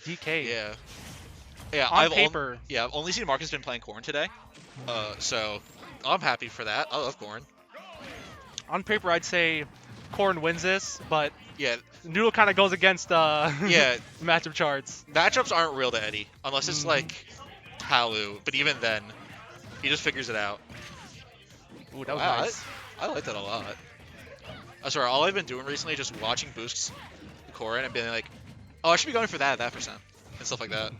DK. Yeah. Yeah, On paper. I've only seen Marcus been playing Corrin today. So I'm happy for that. I love Corrin. On paper, I'd say Corrin wins this, but Yeah, Noodle kind of goes against yeah. matchup charts. Matchups aren't real to Eddie unless it's Mhm. like Halu, but even then, he just figures it out. Ooh, that was Wow, nice. I like that a lot. I swear, all I've been doing recently is just watching Boost's Corrin and being like, oh, I should be going for that at that percent and stuff like that.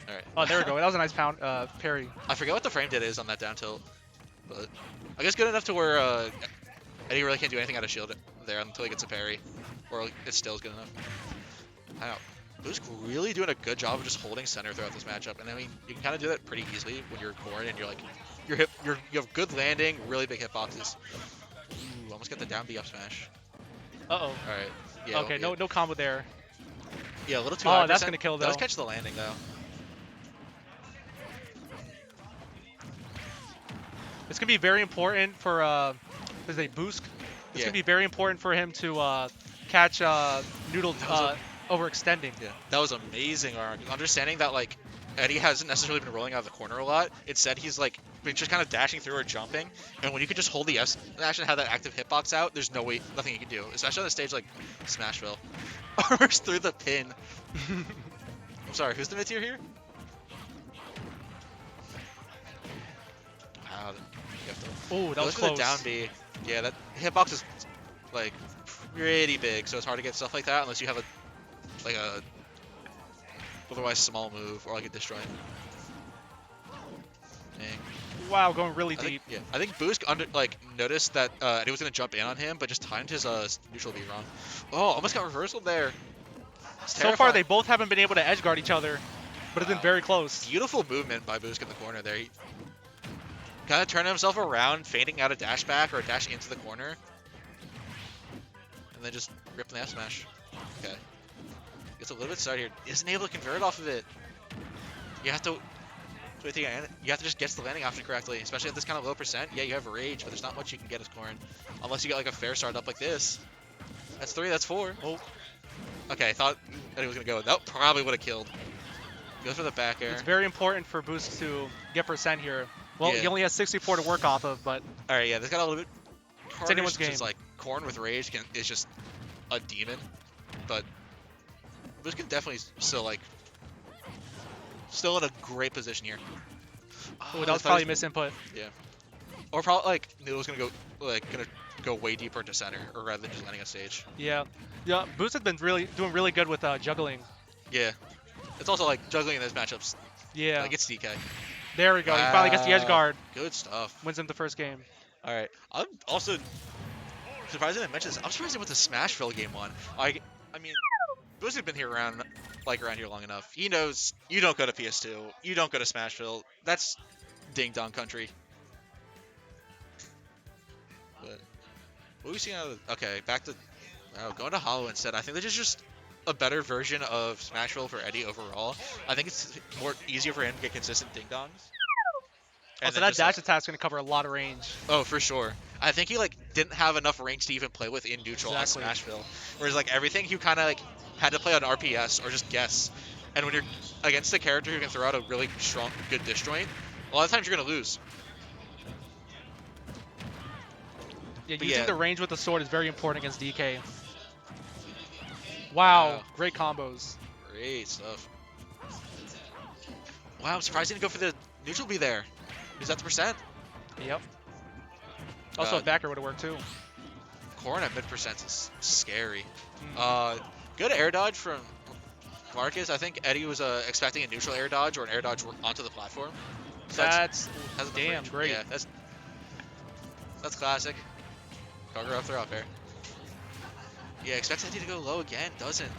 All right. Oh, there we go. That was a nice parry. I forget what the frame did is on that down tilt, but I guess good enough to where Eddie really can't do anything out of shield there until he gets a parry, or it still is good enough. I don't know. Boosk really doing a good job of just holding center throughout this matchup, and I mean you can kind of do that pretty easily when you're Corrin and you're like you have good landing, really big hitboxes. Ooh, almost got the down B up smash. Uh-oh. All right. Yeah. Okay, yeah. no combo there. Yeah, a little too. Oh, that's gonna kill though. Does catch the landing though. It's gonna be very important for is it Boosk? It's gonna be very important for him to catch Noodle overextending. Yeah, that was amazing arc. Understanding that like Eddie hasn't necessarily been rolling out of the corner a lot. Instead, he's like been just kind of dashing through or jumping. And when you could just hold the S dash and have that active hitbox out, there's nothing you can do. Especially on a stage like Smashville. Armors through the pin. I'm sorry, who's the mid tier here? Wow. Oh, that was for the close. down B. Yeah, that hitbox is like pretty big, so it's hard to get stuff like that unless you have a otherwise small move or like a disjoint. Dang. Wow, going really deep. I think Boosk noticed that Eddie was gonna jump in on him, but just timed his neutral B wrong. Oh, almost got reversal there. So far, they both haven't been able to edge guard each other, but it's been very close. Beautiful movement by Boosk in the corner there. He kind of turning himself around, fading out a dash back or a dash into the corner, and then just ripping the F smash. Okay. Gets a little bit started here. Isn't able to convert off of it. You have to. You have to just guess the landing option correctly, especially at this kind of low percent. Yeah, you have rage, but there's not much you can get as Corrin, unless you get like a fair start up like this. That's 3. That's 4. Oh. Okay, I thought Eddie was gonna go. That probably would have killed. Goes for the back air. It's very important for Boost to get percent here. Well, Yeah. he only has 64 to work off of, but all right, yeah, this got a little bit. It's anyone's game. Just like Corrin with rage is just a demon, but Boost can definitely still in a great position here. Oh, that was probably a misinput. Yeah. Or probably like Noodle's gonna go way deeper into center, or rather than just landing on stage. Yeah. Yeah, Boost has been doing really good with juggling. Yeah. It's also like juggling in those matchups. Yeah. Like it's DK. There we go. He finally gets the edge guard. Good stuff. Wins him the first game. All right. I'm also surprised I didn't mention this. I'm surprised he went to Smashville game 1. I mean, Boost has been here around here long enough. He knows you don't go to PS2. You don't go to Smashville. That's ding dong country. But what we seen out of okay, back to going to Hollow instead. I think this is just a better version of Smashville for Eddie overall. I think it's easier for him to get consistent ding dongs. Oh, so that dash attack's gonna cover a lot of range. Oh, for sure. I think he didn't have enough range to even play with in neutral on Smashville. Whereas everything he kind of had to play on RPS or just guess. And when you're against a character who can throw out a really strong, good disjoint, a lot of times you're gonna lose. Yeah, using the range with the sword is very important against DK. Wow, great combos. Great stuff. Wow, I'm surprised he didn't go for the neutral B there. He's at the percent. Yep. Also, a backer would have worked too. Corrin at mid percent is scary. Good air dodge from Marcus. I think Eddie was expecting a neutral air dodge or an air dodge onto the platform. So that's damn great. Yeah, that's classic. Kagura up throw up air. Yeah, expects Eddie to go low again, doesn't.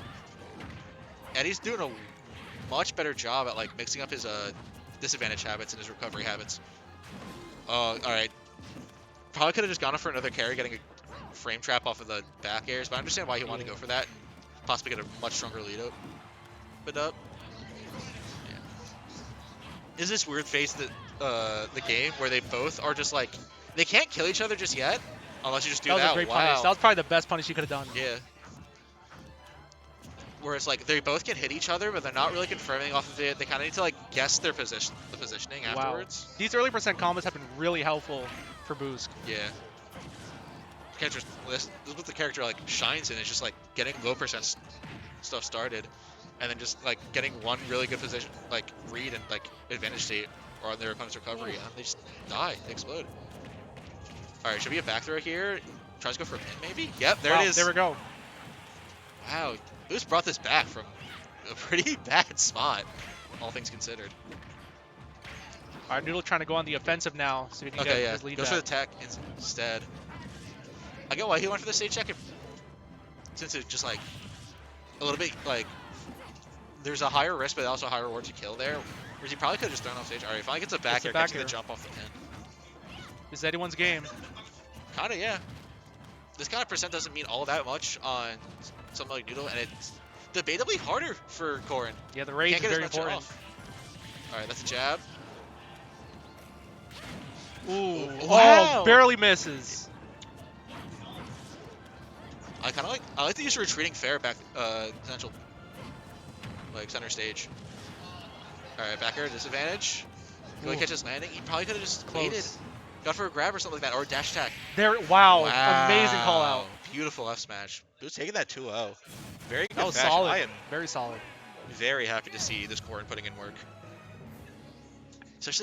Eddie's doing a much better job at mixing up his disadvantage habits and his recovery habits. All right. Probably could have just gone for another carry, getting a frame trap off of the back airs, but I understand why he wanted to go for that and possibly get a much stronger lead up. But up. Yeah. Is this weird phase that the game where they both are just they can't kill each other just yet unless you just do that. That was a great punish. That was probably the best punish you could have done. Yeah. where it's like they both can hit each other, but they're not really confirming off of it. They kind of need to like guess their the positioning afterwards. These early percent combos have been really helpful for Boosk. Yeah. This is what the character like shines in, is just like getting low percent stuff started, and then just like getting one really good position, like read and like advantage state or on their opponent's recovery, and they just die, they explode. All right, should we get back throw here? Tries to go for a pin, maybe? Yep, there it is. There we go. Wow, Boost brought this back from a pretty bad spot, all things considered. All right, Noodle trying to go on the offensive now, so he can get his lead goes back. for the tech instead. I get why he went for the stage check, since it's just like a little bit like there's a higher risk, but also a higher reward to kill there. Whereas he probably could have just thrown off stage. All right, finally gets a back air, gets the jump off the pin. This is anyone's game. Kinda, yeah. This kind of percent doesn't mean all that much on something like Noodle, and it's debatably harder for Corrin. Yeah, the rage is very important. All right, that's a jab. Ooh, wow. Oh, barely misses. I like the use of retreating fair back potential like center stage. All right, back air disadvantage. Go catch his landing. He probably could have just waited, got for a grab or something like that, or a dash attack. Wow, amazing call out. Beautiful F smash. Boost taking that 2-0. Very good. That was fashion. solid. I am very solid. very happy to see this Corrin putting in work.